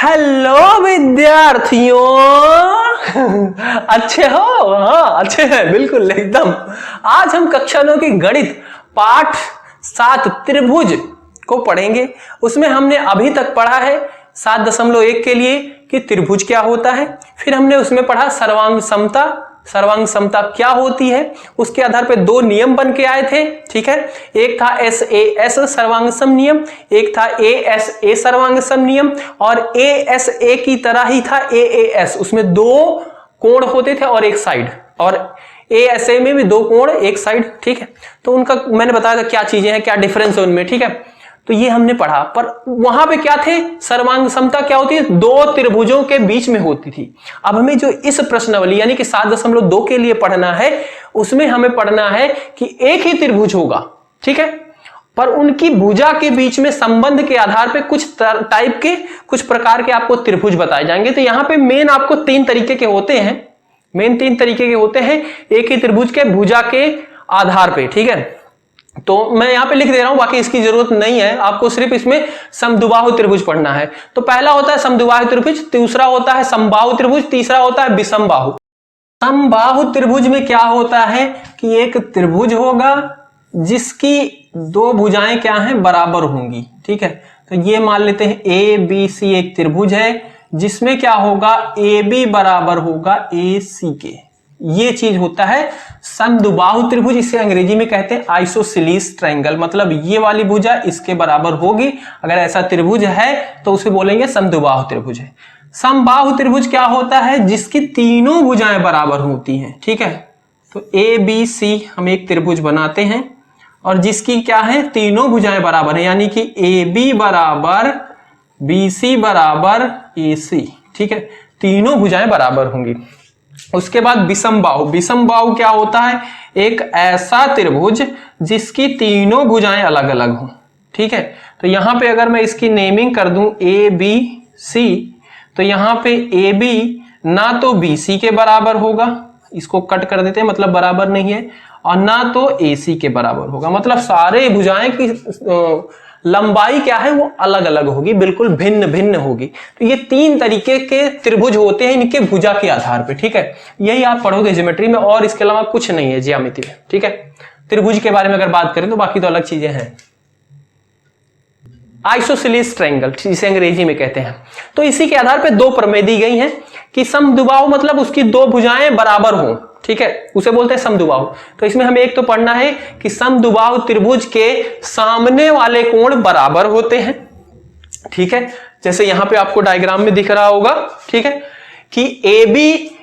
Hello विद्यार्थियों। अच्छे हो? हाँ अच्छे हैं, बिल्कुल एकदम। आज हम कक्षा 9 की गणित पाठ 7 त्रिभुज को पढ़ेंगे। उसमें हमने अभी तक पढ़ा है 7.1 के लिए कि त्रिभुज क्या होता है। फिर हमने उसमें पढ़ा सर्वांग समता, सर्वांग समता क्या होती है। उसके आधार पर 2 नियम बन के आए थे, ठीक है। एक था SAS सर्वांग सम नियम, एक था ASA सर्वांग सम नियम, और ASA की तरह ही था AAS। उसमें 2 कोण होते थे और एक साइड, और ASA में भी 2 कोण एक साइड, ठीक है। तो उनका मैंने बताया था क्या चीजें हैं, क्या डिफरेंस है उनमें, ठीक है। तो ये हमने पढ़ा, पर वहां पे क्या थे, सर्वांग समता क्या होती है, 2 त्रिभुजों के बीच में होती थी। अब हमें जो इस प्रश्नावली यानी कि 7.2 के लिए पढ़ना है, उसमें हमें पढ़ना है कि एक ही त्रिभुज होगा, ठीक है, पर उनकी भुजा के बीच में संबंध के आधार पे कुछ टाइप के, कुछ प्रकार के आपको त्रिभुज बताए जाएंगे। तो यहां पे मेन आपको 3 तरीके के होते हैं, मेन 3 तरीके के होते हैं एक ही त्रिभुज के भुजा के आधार पे, ठीक है। तो मैं यहां पे लिख दे रहा हूं, बाकी इसकी जरूरत नहीं है, आपको सिर्फ इसमें समद्विबाहु त्रिभुज पढ़ना है। तो पहला होता है समद्विबाहु त्रिभुज, दूसरा होता है समबाहु त्रिभुज, तीसरा होता है विषमबाहु। समबाहु त्रिभुज में क्या होता है कि एक त्रिभुज होगा जिसकी 2 भुजाएं क्या हैं, बराबर होंगी, ठीक है। तो ये मान लेते हैं ABC एक त्रिभुज है जिसमें क्या होगा, AB बराबर होगा AC के। ये चीज होता है समद्विबाहु त्रिभुज। इसे अंग्रेजी में कहते हैं आइसोसेलेस ट्रायंगल, मतलब ये वाली भुजा इसके बराबर होगी। अगर ऐसा त्रिभुज है तो उसे बोलेंगे समद्विबाहु त्रिभुज है। समबाहु त्रिभुज क्या होता है, जिसकी तीनों भुजाएं बराबर होती हैं, ठीक है। तो ABC हम एक त्रिभुज बनाते हैं और जिसकी क्या है, तीनों भुजाएं बराबर है, यानी कि AB बराबर BC बराबर AC, ठीक है, तीनों भुजाएं बराबर होंगी। उसके बाद विषमबाहु। विषमबाहु क्या होता है, एक ऐसा त्रिभुज जिसकी तीनों भुजाएं अलग अलग हों, ठीक है। तो यहां पे अगर मैं इसकी नेमिंग कर दूं ABC, तो यहां पे AB ना तो BC के बराबर होगा, इसको कट कर देते हैं, मतलब बराबर नहीं है, और ना तो AC के बराबर होगा, मतलब सारे भुजाएं की लंबाई क्या है, वो अलग अलग होगी, बिल्कुल भिन्न भिन्न होगी। तो ये 3 तरीके के त्रिभुज होते हैं इनके भुजा के आधार पे, ठीक है। यही आप पढ़ोगे ज्योमेट्री में, और इसके अलावा कुछ नहीं है ज्यामिति में, ठीक है। त्रिभुज के बारे में अगर बात करें तो बाकी तो अलग चीजें हैं। आइसोसेलेस ट्रायंगल जिसे अंग्रेजी में कहते हैं। तो इसी के आधार पर 2 प्रमेय दी गई हैं कि समद्विबाहु मतलब उसकी 2 भुजाएं बराबर हों, ठीक है, उसे बोलते हैं समद्विबाहु। तो इसमें हमें एक तो पढ़ना है कि समद्विबाहु त्रिभुज के सामने वाले कोण बराबर होते हैं, ठीक है। जैसे यहां पे आपको डायग्राम में दिख रहा होगा, ठीक है, कि AB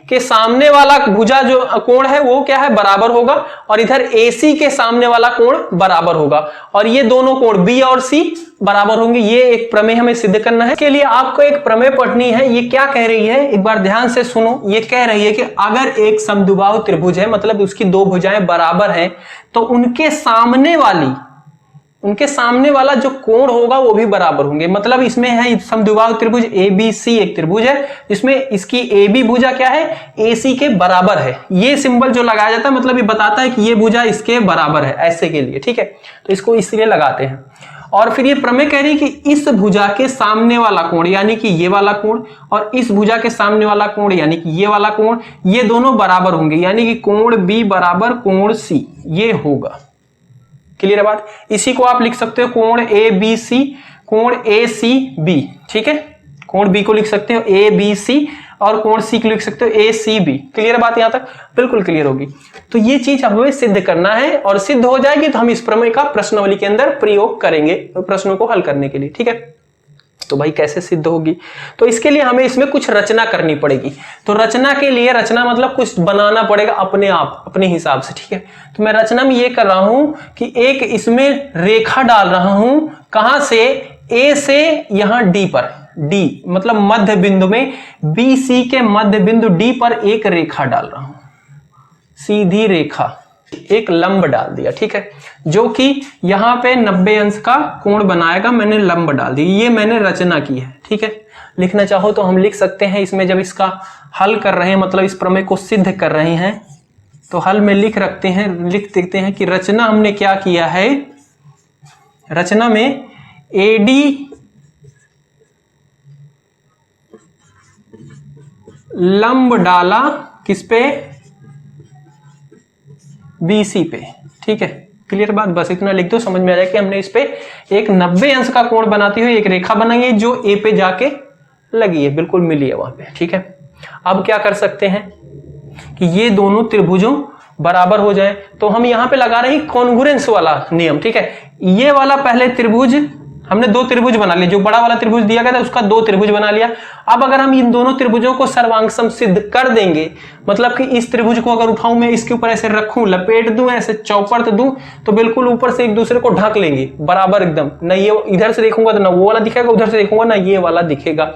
के सामने वाला भुजा जो कोण है वो क्या है, बराबर होगा, और इधर AC के सामने वाला कोण बराबर होगा, और ये दोनों कोण B और C बराबर होंगे। ये एक प्रमेय हमें सिद्ध करना है। इसके लिए आपको एक प्रमेय पढ़नी है। ये क्या कह रही है, एक बार ध्यान से सुनो। ये कह रही है कि अगर एक समद्विबाहु त्रिभुज है, मतलब उसकी 2 भुजाएं बराबर हैं, तो उनके सामने वाला जो कोण होगा वो भी बराबर होंगे। मतलब इसमें है समद्विबाहु त्रिभुज ABC एक त्रिभुज है जिसमें इसकी AB भुजा क्या है, AC के बराबर है। ये सिंबल जो लगाया जाता है मतलब ये बताता है कि ये भुजा इसके बराबर है, ऐसे के लिए, ठीक है। तो इसको इसलिए लगाते हैं। और फिर ये प्रमेय कह रही है कि इस भुजा के सामने वाला कोण यानी कि ये वाला कोण, और इस भुजा के सामने वाला कोण यानी कि ये वाला कोण, ये दोनों बराबर होंगे, यानी कि कोण B बराबर कोण C ये होगा। क्लियर है बात। इसी को आप लिख सकते हो कोण ABC, कोण ACB, ठीक है। कोण B को लिख सकते हो ABC और कोण C को लिख सकते हो ACB। क्लियर है बात, यहां तक बिल्कुल क्लियर होगी। तो ये चीज हमें सिद्ध करना है, और सिद्ध हो जाएगी तो हम इस प्रमेय का प्रश्नावली के अंदर प्रयोग करेंगे प्रश्नों को हल करने के लिए, ठीक है। तो भाई कैसे सिद्ध होगी, तो इसके लिए हमें इसमें कुछ रचना करनी पड़ेगी। तो रचना के लिए, रचना मतलब कुछ बनाना पड़ेगा अपने आप, अपने हिसाब से, ठीक है। तो मैं रचना में ये कर रहा हूं कि एक इसमें रेखा डाल रहा हूं, कहां से, A से यहां D पर, D मतलब मध्य बिंदु में BC के मध्य बिंदु D पर एक रेखा डाल रहा हूं, सीधी रेखा, एक लंब डाल दिया, ठीक है, जो कि यहां पे 90 अंश का कोण बनाएगा। मैंने लंब डाल दी, ये मैंने रचना की है, ठीक है। लिखना चाहो तो हम लिख सकते हैं इसमें, जब इसका हल कर रहे हैं मतलब इस प्रमेय को सिद्ध कर रहे हैं, तो हल में लिख देते हैं कि रचना हमने क्या किया है। रचना में AD लंब डाला किस पे, BC पे। ठीक है, क्लियर बात, बस इतना लिख दो, समझ में आ जाए कि हमने इस पे एक 90 अंश का कोण बनाती हुई एक रेखा बनाई है जो A पे जाके लगी है, बिल्कुल मिली है वहां पे। ठीक है, अब क्या कर सकते हैं कि ये दोनों त्रिभुजों बराबर हो जाए, तो हम यहां पे लगा रहे हैं कॉन्ग्रुएंस वाला नियम। ठीक है, ये वाला पहले त्रिभुज हमने दो त्रिभुज बना लिए, जो बड़ा वाला त्रिभुज दिया गया था उसका दो त्रिभुज बना लिया। अब अगर हम इन दोनों त्रिभुजों को सर्वांग सिद्ध कर देंगे, मतलब कि इस त्रिभुज को अगर उठाऊं मैं, इसके ऊपर ऐसे रखूं, लपेट दूं, ऐसे चौपट दूं, तो बिल्कुल ऊपर से एक दूसरे को ढक लेंगे बराबर एकदम। न ये इधर से देखूंगा तो ना वो वाला दिखेगा, उधर से देखूंगा ना ये वाला दिखेगा,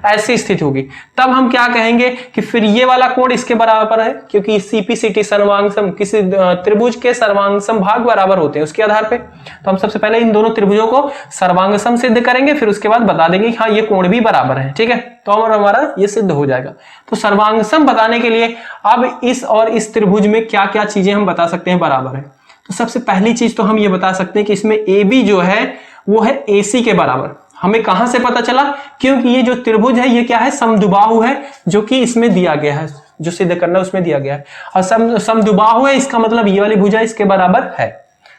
ऐसी स्थिति होगी। तब हम क्या कहेंगे कि फिर ये वाला कोण इसके बराबर है, क्योंकि CPCT सर्वांगसम किसी त्रिभुज के सर्वांगसम भाग बराबर होते हैं उसके आधार पे। तो हम सबसे पहले इन दोनों त्रिभुजों को सर्वांगसम सिद्ध करेंगे, फिर उसके बाद बता देंगे कि हाँ ये कोण भी बराबर है। ठीक है, तो हमारा ये सिद्ध हो जाएगा। तो सर्वांगसम बताने के लिए अब इस और इस त्रिभुज में क्या क्या चीजें हम बता सकते हैं बराबर है। तो सबसे पहली चीज तो हम ये बता सकते हैं कि इसमें AB जो है वो है AC के बराबर। हमें कहां से पता चला, क्योंकि ये जो त्रिभुज है ये क्या है, समद्विबाहु है, जो कि इसमें दिया गया है, जो सिद्ध करना है उसमें दिया गया है। और समद्विबाहु है, इसका मतलब ये वाली भुजा इसके बराबर है।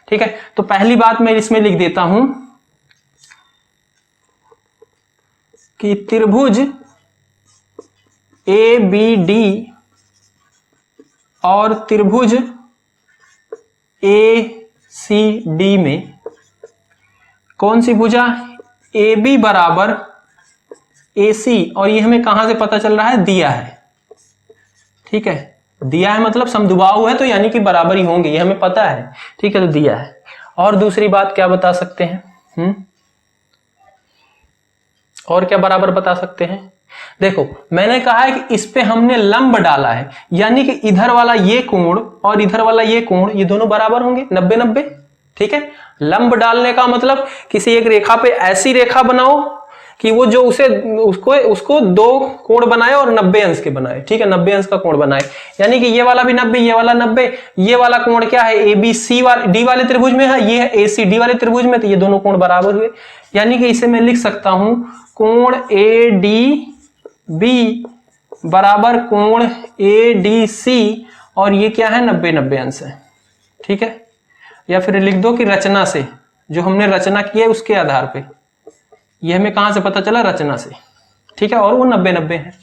ठीक है, तो पहली बात मैं इसमें लिख देता हूं कि त्रिभुज ABD और त्रिभुज ACD में कौन सी भुजा, AB बराबर AC, और ये हमें कहां से पता चल रहा है, दिया है। ठीक है, दिया है मतलब समद्विबाहु है, तो यानी कि बराबर ही होंगे, ये हमें पता है। ठीक है, तो दिया है। और दूसरी बात क्या बता सकते हैं, और क्या बराबर बता सकते हैं। देखो मैंने कहा है कि इस पे हमने लंब डाला है, यानी कि इधर वाला ये कोण और इधर वाला ये कोण, ये दोनों बराबर होंगे 90-90। ठीक है, लंब डालने का मतलब किसी एक रेखा पे ऐसी रेखा बनाओ कि वो जो उसको दो कोण बनाए और 90 अंश के बनाए। ठीक है, 90 अंश का कोण बनाए, यानी कि ये वाला भी 90, ये वाला 90। ये वाला कोण क्या है, ABC D वाले त्रिभुज में है, ये है ACD वाले त्रिभुज में, तो ये दोनों कोण बराबर हुए। यानी कि इसे मैं लिख सकता हूं कोण ADB बराबर कोण ADC, और ये क्या है, 90-90 अंश है। ठीक है, या फिर लिख दो कि रचना से, जो हमने रचना की है उसके आधार पे, ये हमें कहां से पता चला, रचना से। ठीक है, और वो 90-90 है।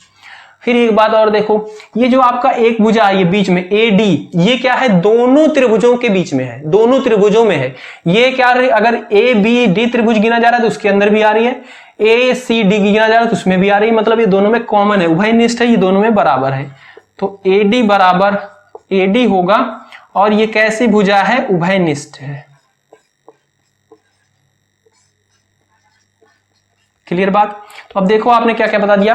फिर एक बात और देखो, ये जो आपका एक भुजा है ये बीच में AD, ये क्या है, दोनों त्रिभुजों के बीच में है, दोनों त्रिभुजों में है। ये क्या, अगर ABD त्रिभुज गिना जा रहा है तो उसके अंदर भी आ रही है, ACD गिना जा रहा है तो उसमें भी आ रही है, मतलब ये दोनों में कॉमन है, उभयनिष्ठ है, ये दोनों में बराबर है। तो AD बराबर AD होगा, और ये कैसी भुजा है, उभयनिष्ठ है। क्लियर बात। तो अब देखो आपने क्या क्या बता दिया,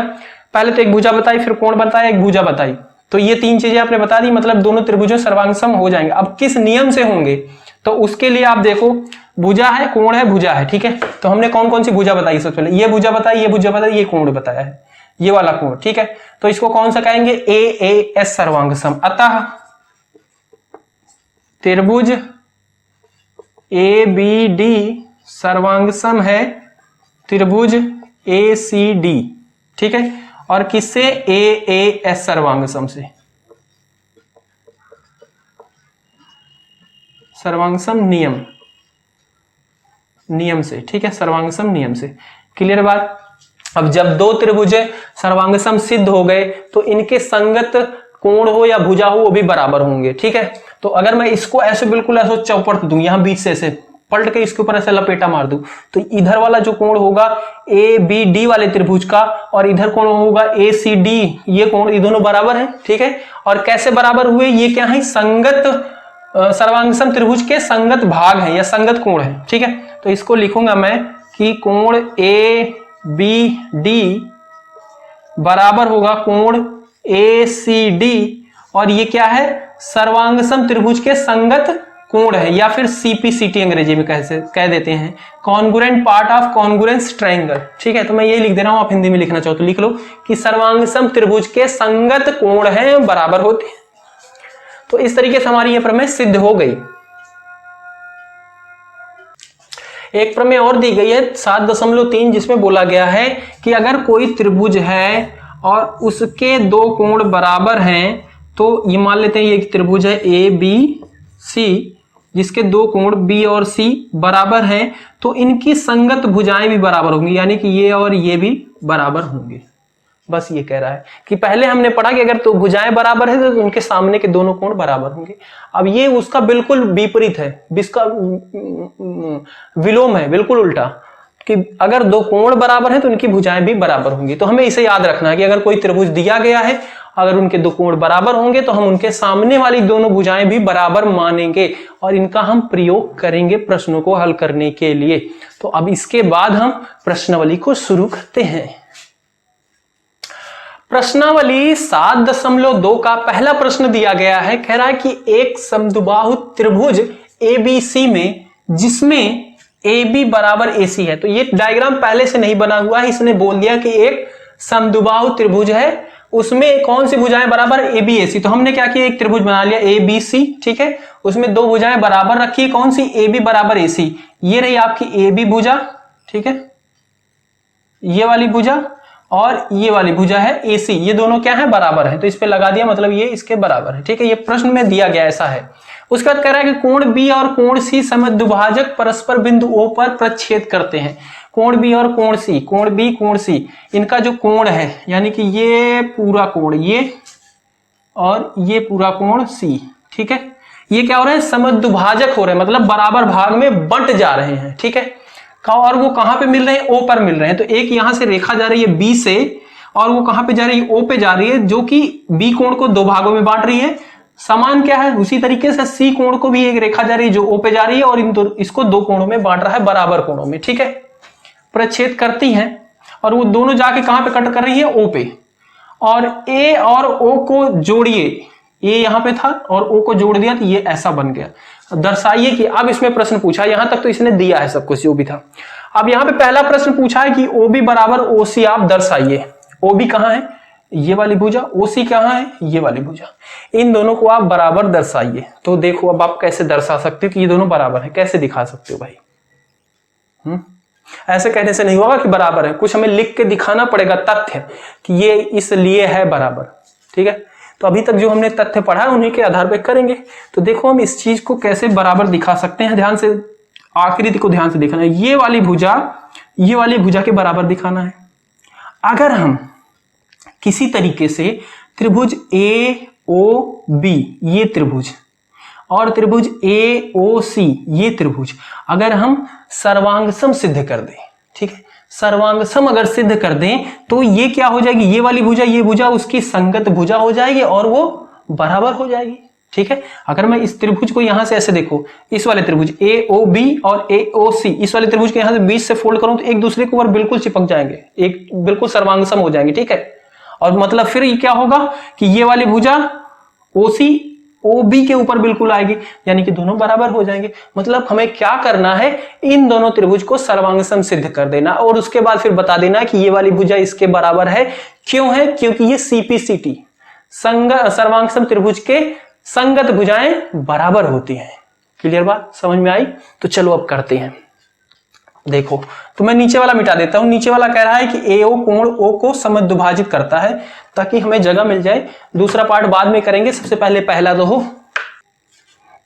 पहले तो एक भुजा बताई, फिर कोण बताया, एक भुजा बताई, तो ये तीन चीजें आपने बता दी, मतलब दोनों त्रिभुजों सर्वांगसम हो जाएंगे। अब किस नियम से होंगे, तो उसके लिए आप देखो, भुजा है, कोण है, भुजा है। ठीक है, तो हमने कौन कौन सी भुजा बताई, सबसे पहले ये भुजा बताई, ये भुजा बताई, ये कोण बताया है, ये वाला कोण। ठीक है, तो इसको कौन सा कहेंगे, AAS सर्वांगसम। अतः त्रिभुज ABD सर्वांगसम है त्रिभुज ACD। ठीक है, और किससे, AAS सर्वांगसम से, सर्वांगसम नियम से। ठीक है, सर्वांगसम नियम से। क्लियर बात। अब जब दो त्रिभुज सर्वांगसम सिद्ध हो गए तो इनके संगत कोण हो या भुजा हो वो भी बराबर होंगे। ठीक है, तो अगर मैं इसको ऐसे बिल्कुल ऐसे चौपट दूं, यहां बीच से ऐसे पलट के इसके ऊपर ऐसे लपेटा मार दूं, तो इधर वाला जो कोण होगा ABD वाले त्रिभुज का, और इधर कोण होगा ACD, ये कोण, ये दोनों बराबर है। ठीक है, और कैसे बराबर हुए, ये क्या है, संगत सर्वांगसम त्रिभुज के संगत भाग है या संगत कोण है। ठीक है, तो इसको लिखूंगा मैं कि कोण ABD बराबर होगा कोण ACD, और ये क्या है, सर्वांगसम त्रिभुज के संगत कोण है, या फिर CPCT अंग्रेजी में कह देते हैं, congruent part of congruence triangle. ठीक है, तो मैं ये लिख दे रहा हूं, आप हिंदी में लिखना चाहो तो लिख लो कि सर्वांगसम त्रिभुज के संगत कोण हैं, बराबर होते हैं। तो इस तरीके से हमारी यह प्रमेय सिद्ध हो गई। एक प्रमेय और दी गई है 7.3, जिसमें बोला गया है कि अगर कोई त्रिभुज है और उसके दो कोण बराबर हैं, तो ये मान लेते हैं ये एक त्रिभुज है ए बी सी, जिसके दो कोण बी और सी बराबर हैं, तो इनकी संगत भुजाएं भी बराबर होंगी, यानी कि ये और ये भी बराबर होंगे। बस ये कह रहा है कि पहले हमने पढ़ा कि अगर तो भुजाएं बराबर है तो उनके सामने के दोनों कोण बराबर होंगे। अब ये उसका बिल्कुल विपरीत है, इसका विलोम है, बिल्कुल उल्टा, कि अगर दो कोण बराबर हैं तो उनकी भुजाएं भी बराबर होंगी। तो हमें इसे याद रखना है कि अगर कोई त्रिभुज दिया गया है, अगर उनके दो कोण बराबर होंगे तो हम उनके सामने वाली दोनों भुजाएं भी बराबर मानेंगे और इनका हम प्रयोग करेंगे प्रश्नों को हल करने के लिए। तो अब इसके बाद हम प्रश्नावली को शुरू करते हैं। प्रश्नावली 7.2 का पहला प्रश्न दिया गया है। कह रहा है कि एक समद्विबाहु त्रिभुज एबीसी में जिसमें AB बराबर AC है। तो ये डायग्राम पहले से नहीं बना हुआ है, इसने बोल दिया कि एक समद्विबाहु त्रिभुज है, उसमें कौन सी भुजाएं बराबर AB AC। तो हमने क्या किया, एक त्रिभुज बना लिया ABC, ठीक है, उसमें दो भुजाएं बराबर रखी, कौन सी, AB बराबर AC। ये रही आपकी AB भुजा, ठीक है, ये वाली भुजा और ये वाली भुजा है AC, ये दोनों क्या है, बराबर है, तो इस पे लगा दिया, मतलब ये इसके बराबर है, ठीक है, ये प्रश्न में दिया गया ऐसा है। उसके बाद कह रहा है कि कोण B और कोण C समद्विभाजक परस्पर बिंदु O पर प्रच्छेद करते हैं। कोण B और कोण C, कोण B कोण C, इनका जो कोण है, यानी कि ये पूरा कोण, ये और ये पूरा कोण C, ठीक है, ये क्या हो रहा है, समद्विभाजक हो रहे हैं, मतलब बराबर भाग में बंट जा रहे हैं, ठीक है। और वो कहां पे मिल रहे हैं, O पर मिल रहे हैं। तो एक यहां से रेखा जा रही है B से और वो कहां पे जा रही है, O पे जा रही है, जो कि B कोण को दो भागों में बांट रही है। समान क्या है, उसी तरीके से C कोण को भी एक रेखा जा रही है जो O पे जा रही है और इसको दो कोणों में बांट रहा है, बराबर कोणों में, ठीक है। प्रच्छेद करती हैं और वो दोनों जाके कहां पे कट कर रही है, O पे। और A और O को जोड़िए, A यहां पे था और O को जोड़ दिया तो ये ऐसा बन गया। दर्शाइए कि, अब इसमें प्रश्न पूछा, यहां तक तो इसने दिया है सब कुछ जो भी था। अब यहां पे पहला प्रश्न पूछा है कि OB बराबर OC आप दर्शाइए। OB कहां है, ये वाली भुजा, OC कहां है, ये वाली भुजा, इन दोनों को आप बराबर दर्शाइए। तो देखो अब आप कैसे दर्शा सकते हो कि ये दोनों बराबर है, कैसे दिखा सकते हो भाई। ऐसे कहने से नहीं होगा कि बराबर है, कुछ हमें लिख के दिखाना पड़ेगा तथ्य कि ये इसलिए है बराबर, ठीक है। तो अभी तक जो हमने तथ्य पढ़ा है उन्हीं के आधार पर करेंगे। तो देखो हम इस चीज को कैसे बराबर दिखा सकते हैं, ध्यान से आकृति को ध्यान से देखना है। ये वाली भुजा के बराबर दिखाना है। अगर हम किसी तरीके से त्रिभुज AOB ये त्रिभुज और त्रिभुज AOC ये त्रिभुज अगर हम सर्वांगसम सिद्ध कर दें, ठीक है, सर्वांगसम अगर सिद्ध कर दें तो ये क्या हो जाएगी, ये वाली भुजा ये भुजा उसकी संगत भुजा हो जाएगी और वो बराबर हो जाएगी, ठीक है। अगर मैं इस त्रिभुज को यहां से ऐसे देखो, इस वाले त्रिभुज AOB और AOC, इस वाले त्रिभुज के यहां से बीच से फोल्ड करूं तो एक दूसरे के ऊपर बिल्कुल चिपक जाएंगे, एक बिल्कुल सर्वांगसम हो जाएंगे, ठीक है। और मतलब फिर ये क्या होगा कि ये वाली भुजा OC OB के ऊपर बिल्कुल आएगी, यानी कि दोनों बराबर हो जाएंगे। मतलब हमें क्या करना है, इन दोनों त्रिभुज को सर्वांगसम सिद्ध कर देना और उसके बाद फिर बता देना कि ये वाली भुजा इसके बराबर है। क्यों है, क्योंकि ये CPCT सर्वांगसम त्रिभुज के संगत भुजाएं बराबर होती हैं। क्लियर बात समझ में आई। तो चलो अब करते हैं। देखो तो मैं नीचे वाला मिटा देता हूं। नीचे वाला कह रहा है कि AO कोण O को समद्विभाजित करता है, ताकि हमें जगह मिल जाए। दूसरा पार्ट बाद में करेंगे, सबसे पहले पहला तो हो।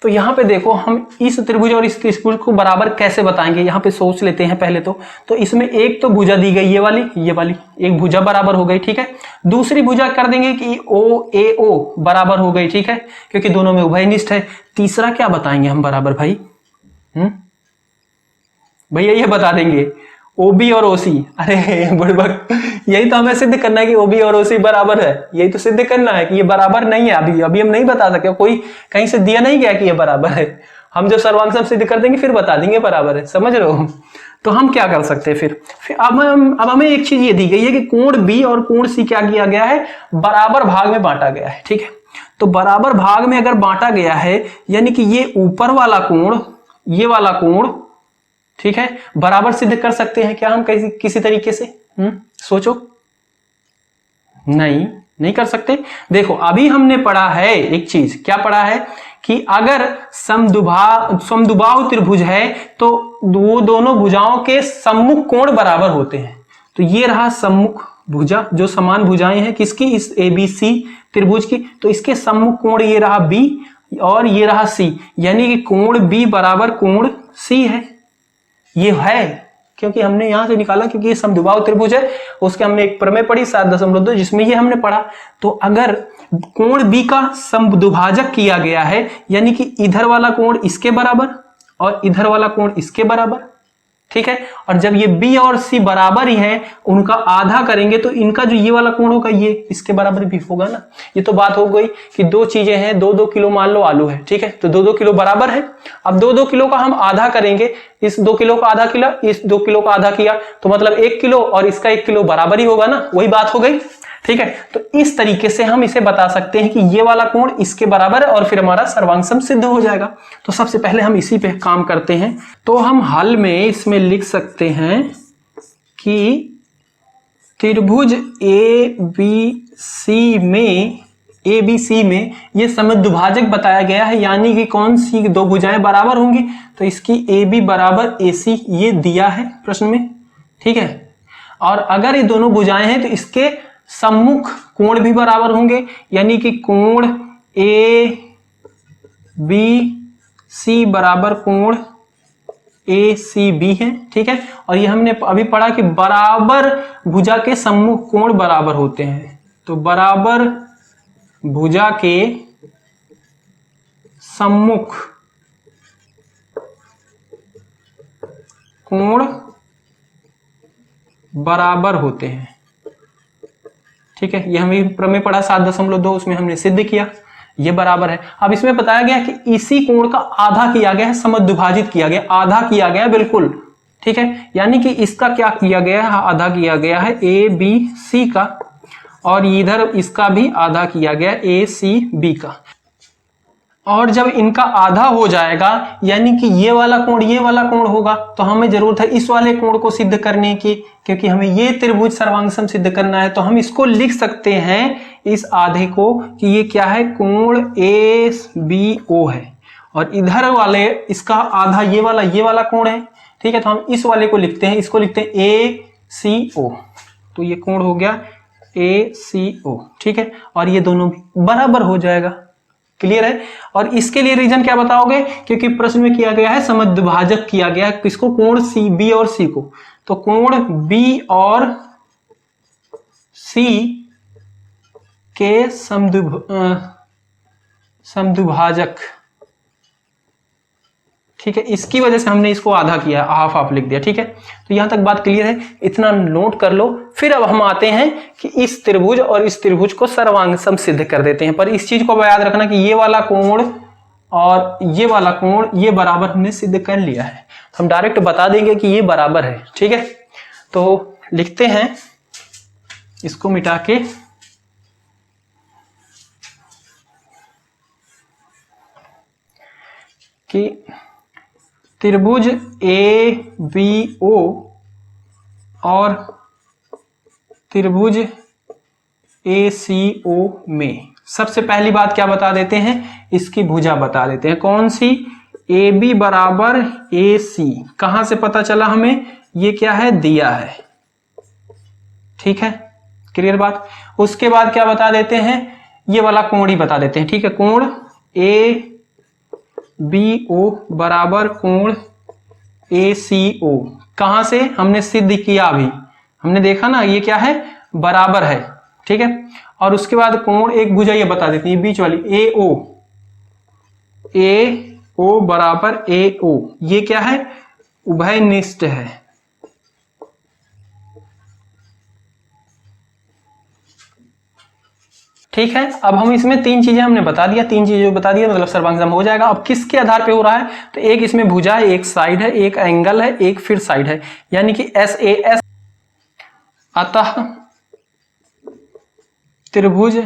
तो यहां पे देखो हम इस त्रिभुज और इस त्रिभुज को बराबर कैसे बताएंगे, यहां पे सोच लेते हैं पहले तो इसमें एक तो भुजा दी गई ये वाली एक भुजा बराबर हो गई, ठीक है। दूसरी भुजा कर देंगे कि OAO बराबर हो गई, ठीक है, क्योंकि दोनों में उभयनिष्ठ है। तीसरा क्या बताएंगे हम बराबर भाई, भैया ये बता देंगे OB और OC। अरे बुड़बक, यही तो हमें सिद्ध करना है कि OB और OC बराबर है, यही तो सिद्ध करना है कि ये बराबर नहीं है। अभी हम नहीं बता सकते, कोई कहीं से दिया नहीं गया कि ये बराबर है। हम जो सर्वांगसम सिद्ध कर देंगे फिर बता देंगे बराबर है, समझ रहे हो। तो हम क्या कर सकते हैं फिर अब हमें एक चीज ये दी गई है कि कोण B और कोण C क्या किया गया है, बराबर भाग में बांटा गया है, ठीक है। तो बराबर भाग में अगर बांटा गया है, यानी कि ये ऊपर वाला कोण ये वाला कोण, ठीक है, बराबर सिद्ध कर सकते हैं क्या हम किसी तरीके से, सोचो। नहीं कर सकते। देखो अभी हमने पढ़ा है एक चीज, क्या पढ़ा है कि अगर समद्विबाहु त्रिभुज है तो वो दोनों भुजाओं के सम्मुख कोण बराबर होते हैं। तो ये रहा सम्मुख भुजा, जो समान भुजाएं हैं किसकी, इस ABC त्रिभुज की, तो इसके सम्मुख कोण ये रहा B और ये रहा C, यानी कि कोण B बराबर कोण C है। ये है क्योंकि हमने यहां से निकाला, क्योंकि ये समद्विबाहु त्रिभुज है, उसके हमने एक प्रमेय पढ़ी 7.2 जिसमें ये हमने पढ़ा। तो अगर कोण B का समद्विभाजक किया गया है, यानी कि इधर वाला कोण इसके बराबर और इधर वाला कोण इसके बराबर, ठीक है, और जब ये B और C बराबर ही है, उनका आधा करेंगे तो इनका जो ये वाला कोण होगा ये इसके बराबर भी होगा ना। ये तो बात हो गई कि दो चीजें हैं, 2-2 किलो मान लो आलू है, ठीक है, तो 2-2 किलो बराबर है। अब 2-2 किलो का हम आधा करेंगे, इस 2 किलो का आधा किया, इस 2 किलो का आधा किया, तो मतलब 1 किलो और इसका 1 किलो बराबर ही होगा ना, वही बात हो गई, ठीक है। तो इस तरीके से हम इसे बता सकते हैं कि ये वाला कोण इसके बराबर है और फिर हमारा सर्वांग सम सिद्ध हो जाएगा। तो सबसे पहले हम इसी पे काम करते हैं। तो हम हल में इसमें लिख सकते हैं कि त्रिभुज ABC में ये समद्विभाजक बताया गया है, यानी कि कौन सी दो भुजाएं बराबर होंगी, तो इसकी AB बराबर AC ये दिया है प्रश्न में, ठीक है। और अगर ये दोनों भुजाएं हैं तो इसके सम्मुख कोण भी बराबर होंगे, यानी कि कोण ABC बराबर कोण ACB है, ठीक है। और ये हमने अभी पढ़ा कि बराबर भुजा के सम्मुख कोण बराबर होते हैं, तो बराबर भुजा के सम्मुख कोण बराबर होते हैं, ठीक है। ये हमें प्रमेय पढ़ा 7.2, उसमें हमने सिद्ध किया ये बराबर है। अब इसमें बताया गया कि इसी कोण का आधा किया गया है, समद्विभाजित किया गया, आधा किया गया बिल्कुल, ठीक है, यानी कि इसका क्या किया गया है, आधा किया गया है ABC का, और इधर इसका भी आधा किया गया ACB का। और जब इनका आधा हो जाएगा, यानी कि ये वाला कोण होगा, तो हमें जरूरत है इस वाले कोण को सिद्ध करने की, क्योंकि हमें ये त्रिभुज सर्वांग सम सिद्ध करना है। तो हम इसको लिख सकते हैं, इस आधे को, कि ये क्या है, कोण ABO है, और इधर वाले इसका आधा ये वाला कोण है, ठीक है। तो हम इस वाले को लिखते हैं, इसको लिखते हैं ACO, तो ये कोण हो गया ACO, ठीक है, और ये दोनों भी बराबर हो जाएगा। क्लियर है। और इसके लिए रीजन क्या बताओगे, क्योंकि प्रश्न में किया गया है समद्विभाजक किया गया है किसको, कोण B और C को, तो कोण B और C के समद्विभाजक, ठीक है, इसकी वजह से हमने इसको आधा किया, हाफ लिख दिया, ठीक है। तो यहां तक बात क्लियर है, इतना नोट कर लो। फिर अब हम आते हैं कि इस त्रिभुज और इस त्रिभुज को सर्वांग सम सिद्ध कर देते हैं। पर इस चीज को याद रखना कि ये वाला कोण और ये वाला कोण ये बराबर हमने सिद्ध कर लिया है, हम डायरेक्ट बता देंगे कि ये बराबर है, ठीक है। तो लिखते हैं इसको मिटा के, कि त्रिभुज ABO और त्रिभुज ACO में सबसे पहली बात क्या बता देते हैं, इसकी भुजा बता देते हैं। कौन सी, AB बराबर AC, कहां से पता चला हमें, ये क्या है, दिया है, ठीक है, क्लियर बात। उसके बाद क्या बता देते हैं, ये वाला कोण ही बता देते हैं, ठीक है, कोण ABO बराबर कोण ACO, कहां से हमने सिद्ध किया, अभी हमने देखा ना, ये क्या है, बराबर है, ठीक है। और उसके बाद कोण एक भुजा ये बता देती है बीच वाली AO बराबर AO, ये क्या है, उभयनिष्ठ है, ठीक है। अब हम इसमें तीन चीजें हमने बता दिया, तीन चीजें बता दिया मतलब सर्वांग सम हो जाएगा। अब किसके आधार पे हो रहा है, तो एक इसमें भुजा है, एक साइड है, एक एंगल है, एक फिर साइड है, यानी कि SAS। अतः त्रिभुज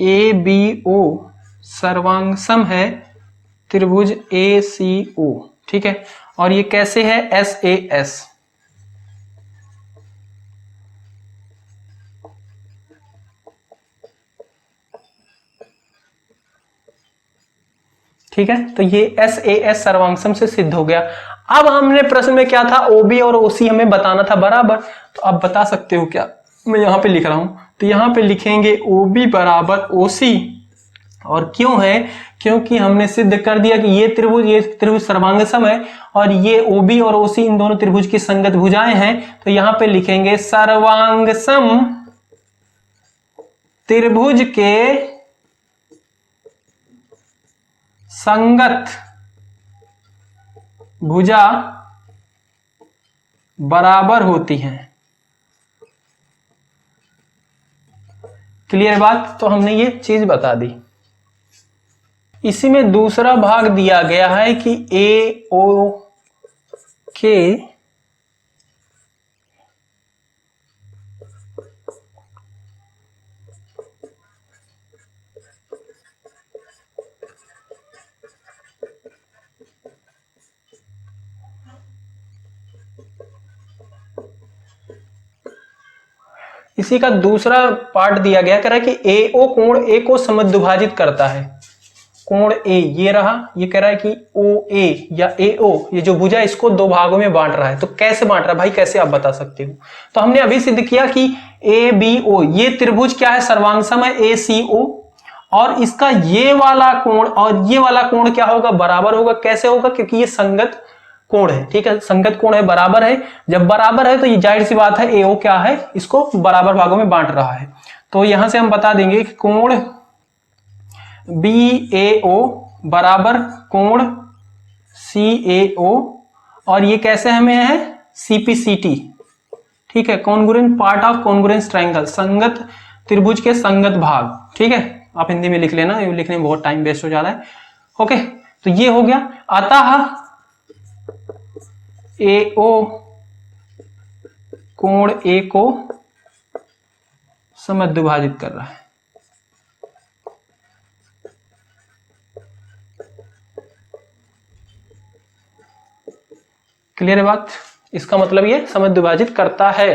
ABO सर्वांग सम है त्रिभुज ACO, ठीक है। और ये कैसे है, SAS, ठीक है। तो ये SAS सर्वांग सम से सिद्ध हो गया। अब हमने प्रश्न में क्या था, OB और OC हमें बताना था बराबर, तो अब बता सकते हो क्या, मैं यहां पे लिख रहा हूं, तो यहां पे लिखेंगे OB बराबर OC। और क्यों है, क्योंकि हमने सिद्ध कर दिया कि ये त्रिभुज सर्वांग सम है और ये OB और OC इन दोनों त्रिभुज की संगत भुजाएं हैं। तो यहां पे लिखेंगे सर्वांग सम त्रिभुज के संगत भुजा बराबर होती हैं। क्लियर बात, तो हमने ये चीज बता दी। इसी में दूसरा भाग दिया गया है कि AO के इसी का दूसरा पार्ट दिया गया, कह रहा है कि AO कोण A को समद्विभाजित करता है। कोण A ये रहा, ये कह रहा है कि OA या AO ये जो भुजा इसको दो भागों में बांट रहा है। तो कैसे बांट रहा है भाई, कैसे आप बता सकते हो? तो हमने अभी सिद्ध किया कि ABO ये त्रिभुज क्या है, सर्वांगसम है ACO, और इसका ये वाला कोण और ये वाला कोण क्या होगा, बराबर होगा। कैसे होगा, क्योंकि ये संगत कोण है, ठीक है, संगत कोण है, बराबर है। जब बराबर है तो ये जाहिर सी बात है AO क्या है, इसको बराबर भागों में बांट रहा है। तो यहां से हम बता देंगे कि कोण BAO बराबर कोण CAO, और ये कैसे हमें है, CPCT, ठीक है, congruent part of congruent triangle, संगत त्रिभुज के संगत भाग, ठीक है। आप हिंदी में लिख लेना, ये लिखने में बहुत टाइम वेस्ट हो जाता है। ओके, तो ये हो गया। अतः AO कोण A को समद्विभाजित कर रहा है। क्लियर है बात, इसका मतलब ये समद्विभाजित करता है।